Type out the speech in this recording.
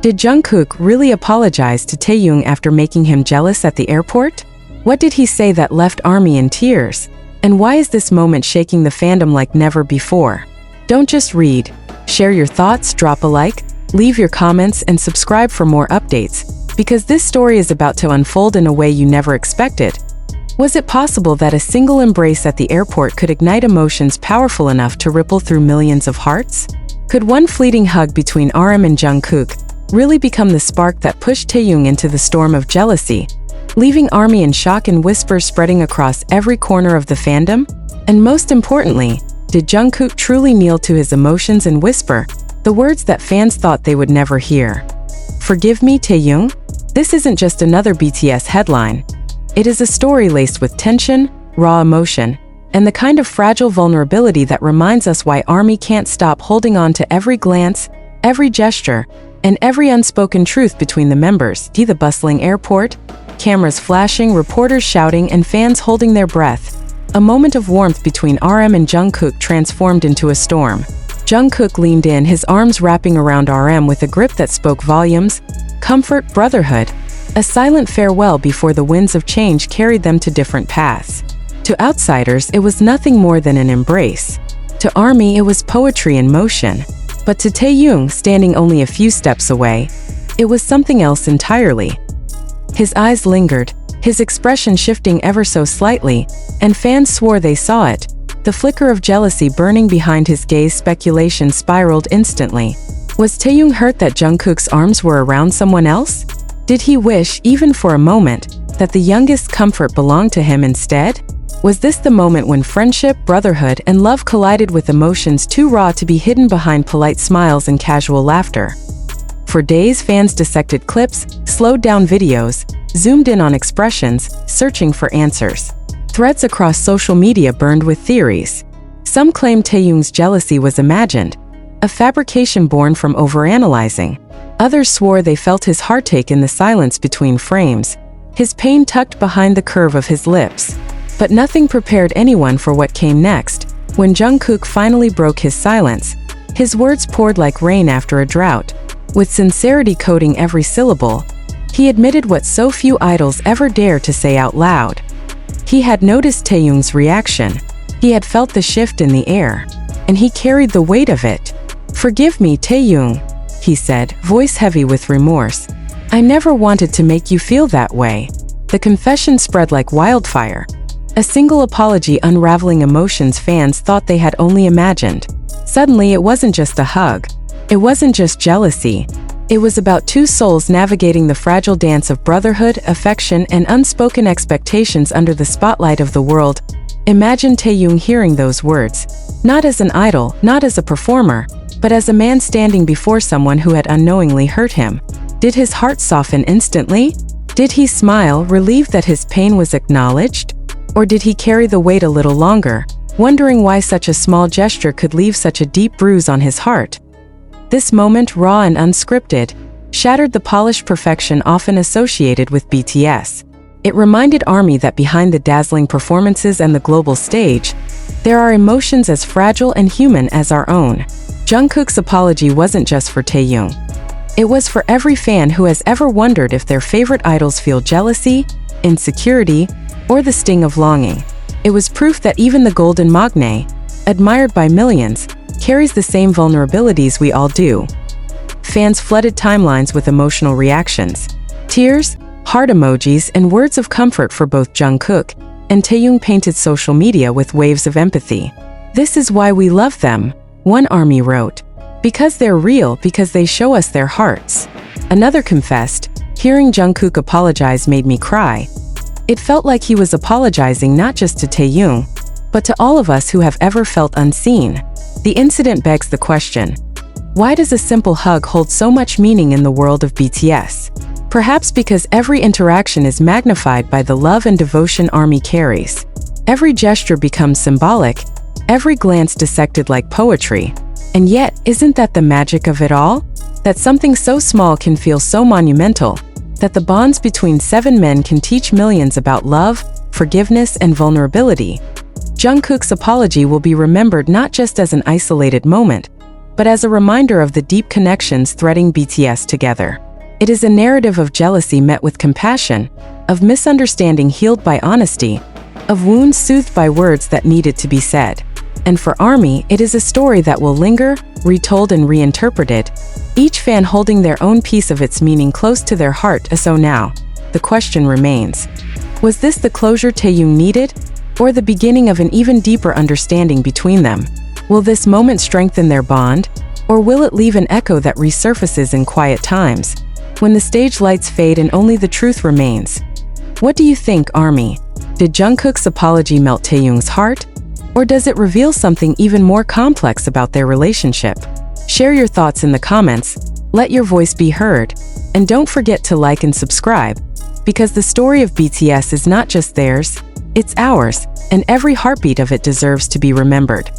Did Jungkook really apologize to Taehyung after making him jealous at the airport? What did he say that left ARMY in tears? And why is this moment shaking the fandom like never before? Don't just read. Share your thoughts, drop a like, leave your comments, and subscribe for more updates, because this story is about to unfold in a way you never expected. Was it possible that a single embrace at the airport could ignite emotions powerful enough to ripple through millions of hearts? Could one fleeting hug between RM and Jungkook really become the spark that pushed Taehyung into the storm of jealousy, leaving ARMY in shock and whispers spreading across every corner of the fandom? And most importantly, did Jungkook truly kneel to his emotions and whisper the words that fans thought they would never hear? Forgive me, Taehyung? This isn't just another BTS headline. It is a story laced with tension, raw emotion, and the kind of fragile vulnerability that reminds us why ARMY can't stop holding on to every glance, every gesture, and every unspoken truth between the members. The bustling airport, cameras flashing, reporters shouting, and fans holding their breath. A moment of warmth between RM and Jungkook transformed into a storm. Jungkook leaned in, his arms wrapping around RM with a grip that spoke volumes: comfort, brotherhood, a silent farewell before the winds of change carried them to different paths. To outsiders, it was nothing more than an embrace. To ARMY, it was poetry in motion. But to Taehyung, standing only a few steps away, it was something else entirely. His eyes lingered, his expression shifting ever so slightly, and fans swore they saw it. The flicker of jealousy burning behind his gaze. Speculation spiraled instantly. Was Taehyung hurt that Jungkook's arms were around someone else? Did he wish, even for a moment, that the youngest comfort belonged to him instead? Was this the moment when friendship, brotherhood, and love collided with emotions too raw to be hidden behind polite smiles and casual laughter? For days, fans dissected clips, slowed down videos, zoomed in on expressions, searching for answers. Threads across social media burned with theories. Some claimed Taehyung's jealousy was imagined, a fabrication born from overanalyzing. Others swore they felt his heartache in the silence between frames, his pain tucked behind the curve of his lips. But nothing prepared anyone for what came next. When Jungkook finally broke his silence, his words poured like rain after a drought. With sincerity coating every syllable, he admitted what so few idols ever dare to say out loud. He had noticed Taehyung's reaction. He had felt the shift in the air, and he carried the weight of it. "Forgive me, Taehyung," he said, voice heavy with remorse. "I never wanted to make you feel that way." The confession spread like wildfire. A single apology unraveling emotions fans thought they had only imagined. Suddenly, it wasn't just a hug. It wasn't just jealousy. It was about two souls navigating the fragile dance of brotherhood, affection, and unspoken expectations under the spotlight of the world. Imagine Taehyung hearing those words, not as an idol, not as a performer, but as a man standing before someone who had unknowingly hurt him. Did his heart soften instantly? Did he smile, relieved that his pain was acknowledged? Or did he carry the weight a little longer, wondering why such a small gesture could leave such a deep bruise on his heart? This moment, raw and unscripted, shattered the polished perfection often associated with BTS. It reminded ARMY that behind the dazzling performances and the global stage, there are emotions as fragile and human as our own. Jungkook's apology wasn't just for Taehyung. It was for every fan who has ever wondered if their favorite idols feel jealousy, insecurity, or the sting of longing. It was proof that even the golden magne, admired by millions, carries the same vulnerabilities we all do. Fans flooded timelines with emotional reactions. Tears, heart emojis, and words of comfort for both Jungkook and Taehyung painted social media with waves of empathy. "This is why we love them," one ARMY wrote. "Because they're real, because they show us their hearts." Another confessed, "Hearing Jungkook apologize made me cry." It felt like he was apologizing not just to Taehyung, but to all of us who have ever felt unseen. The incident begs the question, why does a simple hug hold so much meaning in the world of BTS? Perhaps because every interaction is magnified by the love and devotion ARMY carries. Every gesture becomes symbolic, every glance dissected like poetry. And yet, isn't that the magic of it all? That something so small can feel so monumental, that the bonds between 7 men can teach millions about love, forgiveness, and vulnerability. Jungkook's apology will be remembered not just as an isolated moment, but as a reminder of the deep connections threading BTS together. It is a narrative of jealousy met with compassion, of misunderstanding healed by honesty, of wounds soothed by words that needed to be said. And for ARMY, it is a story that will linger, retold and reinterpreted, each fan holding their own piece of its meaning close to their heart. So now, the question remains, was this the closure Taehyung needed, or the beginning of an even deeper understanding between them? Will this moment strengthen their bond, or will it leave an echo that resurfaces in quiet times, when the stage lights fade and only the truth remains? What do you think, ARMY? Did Jungkook's apology melt Taehyung's heart, or does it reveal something even more complex about their relationship? Share your thoughts in the comments, let your voice be heard, and don't forget to like and subscribe, because the story of BTS is not just theirs, it's ours, and every heartbeat of it deserves to be remembered.